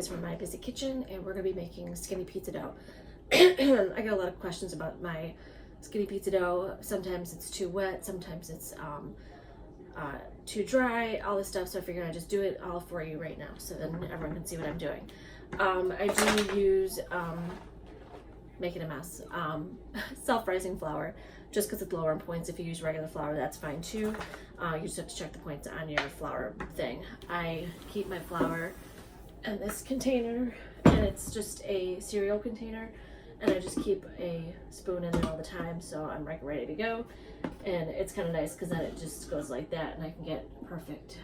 guys from my busy kitchen, and we're gonna be making skinny pizza dough. I got a lot of questions about my skinny pizza dough. Sometimes it's too wet, sometimes it's too dry, all this stuff, so I figured I'd just do it all for you right now so then everyone can see what I'm doing. I do use, making a mess, self-rising flour, just because it's lower in points. If you use regular flour, that's fine too. You just have to check the points on your flour thing. I keep my flour in this container, and it's just a cereal container, and I just keep a spoon in there all the time, so I'm like ready to go. And it's kind of nice because then it just goes like that, and I can get perfect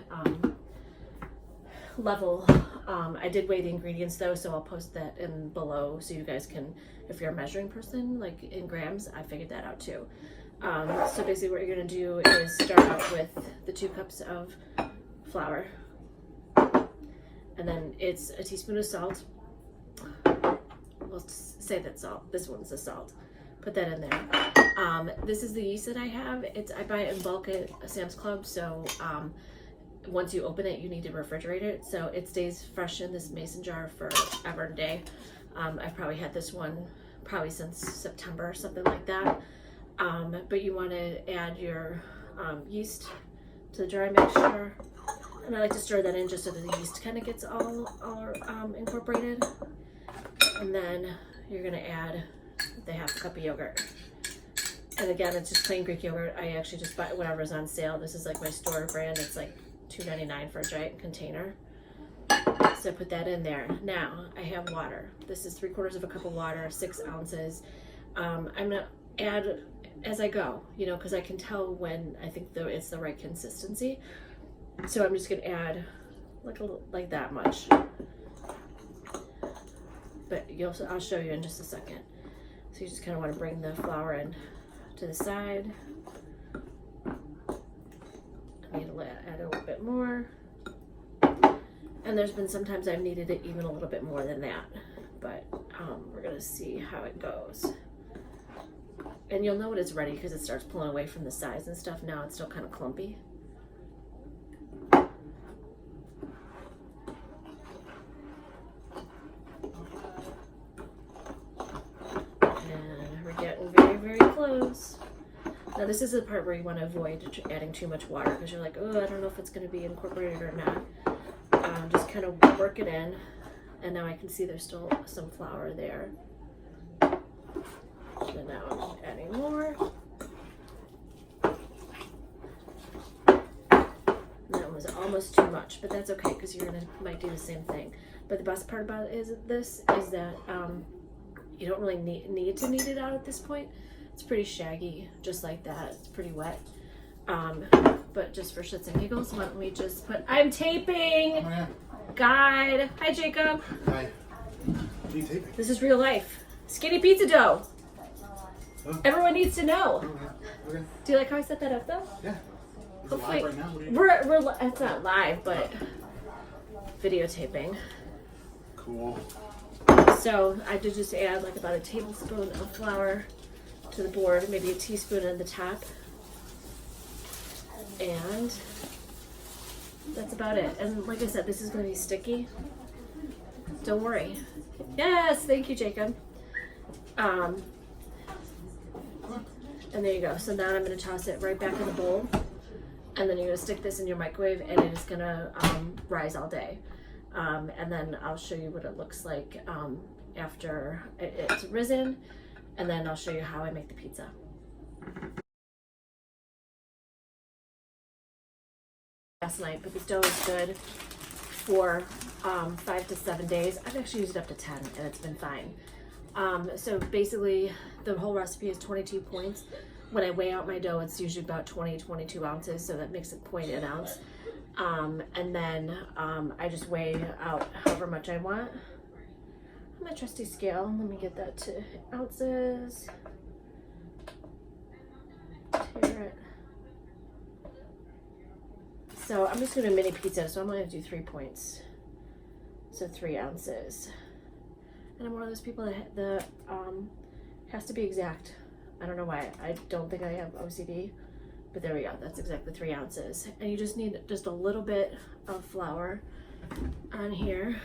level. I did weigh the ingredients though, so I'll post that in below so you guys can, if you're a measuring person, like in grams, I figured that out too. So basically what you're gonna do is start out with the 2 cups of flour, and then it's a teaspoon of salt. We'll say that's salt. This one's the salt. Put that in there. This is the yeast that I have. I buy it in bulk at Sam's Club, so once you open it, you need to refrigerate it, so it stays fresh in this mason jar forever and a day. I've probably had this one probably since September or something like that. But you want to add your yeast to the dry mixture, and I like to stir that in just so that the yeast kind of gets all incorporated. And then you're gonna add the 1/2 cup of yogurt. And again, it's just plain Greek yogurt. I actually just buy whatever's on sale. This is like my store brand. It's like $2.99 for a giant container. So put that in there. Now I have water. This is 3/4 of a cup of water, 6 ounces. I'm gonna add as I go, you know, because I can tell when I think it's the right consistency. So I'm just gonna add like that much. But I'll show you in just a second. So you just kind of want to bring the flour in to the side. I need to add a little bit more. And there's been sometimes I've needed it even a little bit more than that. But we're gonna see how it goes. And you'll know when it's ready because it starts pulling away from the sides and stuff. Now it's still kind of clumpy. Now this is the part where you want to avoid adding too much water because you're like, oh, I don't know if it's going to be incorporated or not. Just kind of work it in, and now I can see there's still some flour there. So now I'm adding more. That was almost too much, but that's okay because you're might do the same thing. But the best part about this is that you don't really need to knead it out at this point. It's pretty shaggy, just like that. It's pretty wet. But just for shits and giggles, why don't we just put, I'm taping! Oh, yeah. Guide. Hi, Jacob. Hi. What are you taping? This is real life. Skinny pizza dough. Oh. Everyone needs to know. Okay. Do you like how I set that up, though? Yeah. Is it Hopefully, live right now? What are you it's not live, but videotaping. Cool. So I did just add like about a tablespoon of flour to the board, maybe a teaspoon at the top, and that's about it. And like I said, this is going to be sticky. Don't worry. Yes, thank you, Jacob. And there you go. So now I'm going to toss it right back in the bowl, and then you're going to stick this in your microwave, and it is going to rise all day. And then I'll show you what it looks like after it's risen. And then I'll show you how I make the pizza. Last night, but the dough is good for 5 to 7 days. I've actually used it up to 10 and it's been fine. So basically the whole recipe is 22 points. When I weigh out my dough, it's usually about 22 ounces, so that makes it 0.8 ounce. And then I just weigh out however much I want. My trusty scale, let me get that to ounces. Tear it. So I'm just gonna do a mini pizza, so I'm gonna do 3 points. So 3 ounces. And I'm one of those people that has to be exact. I don't know why. I don't think I have OCD, but there we go. That's exactly 3 ounces. And you just need just a little bit of flour on here.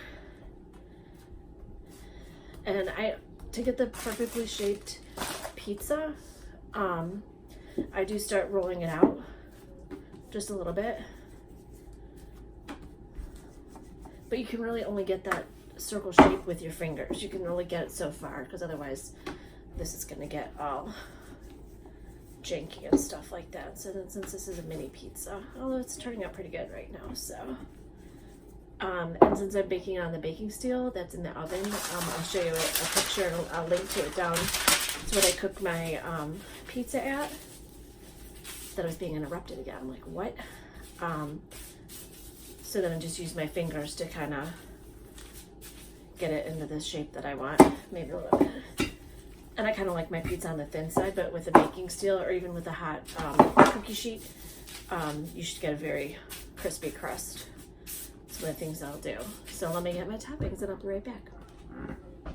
And to get the perfectly shaped pizza, I do start rolling it out just a little bit. But you can really only get that circle shape with your fingers. You can only get it so far, because otherwise this is going to get all janky and stuff like that. So then, since this is a mini pizza, although it's turning out pretty good right now, so and since I'm baking on the baking steel that's in the oven, I'll show you a picture and I'll link to it down. It's what I cook my pizza at. That I was being interrupted again. I'm like, what? So then I just use my fingers to kind of get it into the shape that I want, maybe a little bit. And I kind of like my pizza on the thin side, but with the baking steel or even with the hot cookie sheet, you should get a very crispy crust. That's one of the things I'll do. So let me get my toppings and I'll be right back.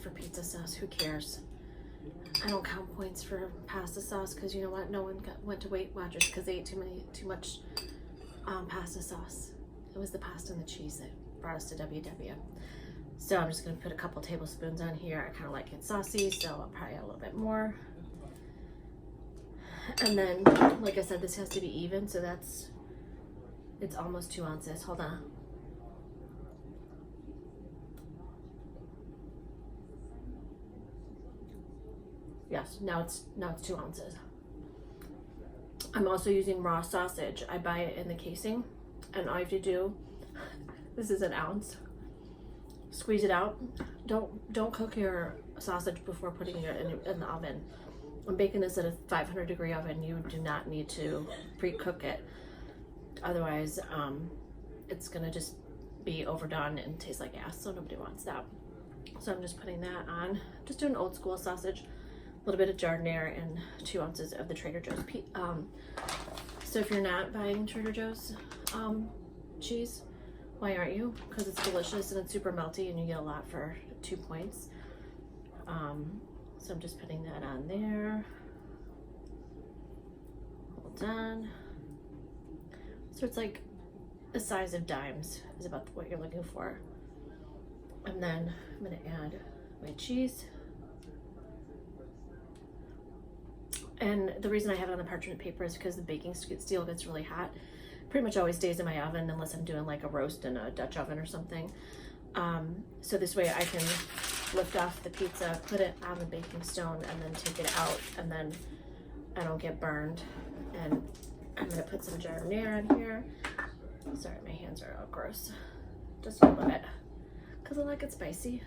For pizza sauce, who cares? I don't count points for pasta sauce because you know what? No one went to Weight Watchers because they ate too much pasta sauce. It was the pasta and the cheese that brought us to WW. So I'm just gonna put a couple tablespoons on here. I kind of like it saucy, so I'll probably add a little bit more. And then, like I said, this has to be even, so it's almost 2 ounces. Hold on. Yes, now it's 2 ounces. I'm also using raw sausage. I buy it in the casing, and all you have to do, this is an ounce, squeeze it out. Don't cook your sausage before putting it in the oven. I'm baking this at a 500-degree oven. You do not need to pre-cook it. Otherwise, it's gonna just be overdone and taste like ass, so nobody wants that. So I'm just putting that on. Just doing old school sausage, a little bit of giardiniera, and 2 ounces of the Trader Joe's so if you're not buying Trader Joe's cheese, why aren't you? Because it's delicious and it's super melty and you get a lot for 2 points. So I'm just putting that on there. Hold on. So it's like the size of dimes is about what you're looking for. And then I'm gonna add my cheese. And the reason I have it on the parchment paper is because the baking steel gets really hot. Pretty much always stays in my oven unless I'm doing like a roast in a Dutch oven or something. So this way I can lift off the pizza, put it on the baking stone, and then take it out, and then I don't get burned. And I'm gonna put some giardiniera in here. Sorry, my hands are all gross. Just a little bit, because I like it spicy.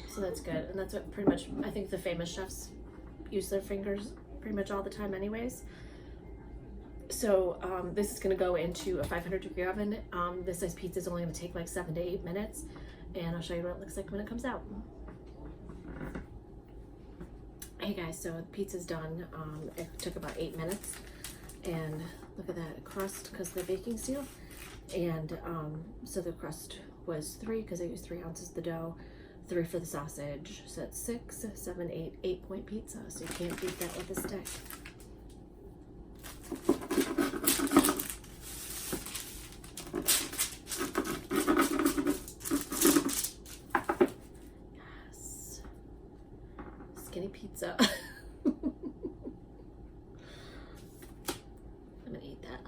So that's good, and that's what pretty much I think the famous chefs use their fingers pretty much all the time anyways. So this is going to go into a 500-degree oven. This size pizza is only going to take like 7 to 8 minutes, and I'll show you what it looks like when it comes out. Hey guys, so the pizza's done. It took about 8 minutes, and look at that crust because of the baking steel. And so the crust was 3 because I used 3 ounces of the dough, 3 for the sausage, so that's 6, 7, 8, 8-point pizza. So you can't beat that with a stick. Yes, skinny pizza. I'm gonna eat that.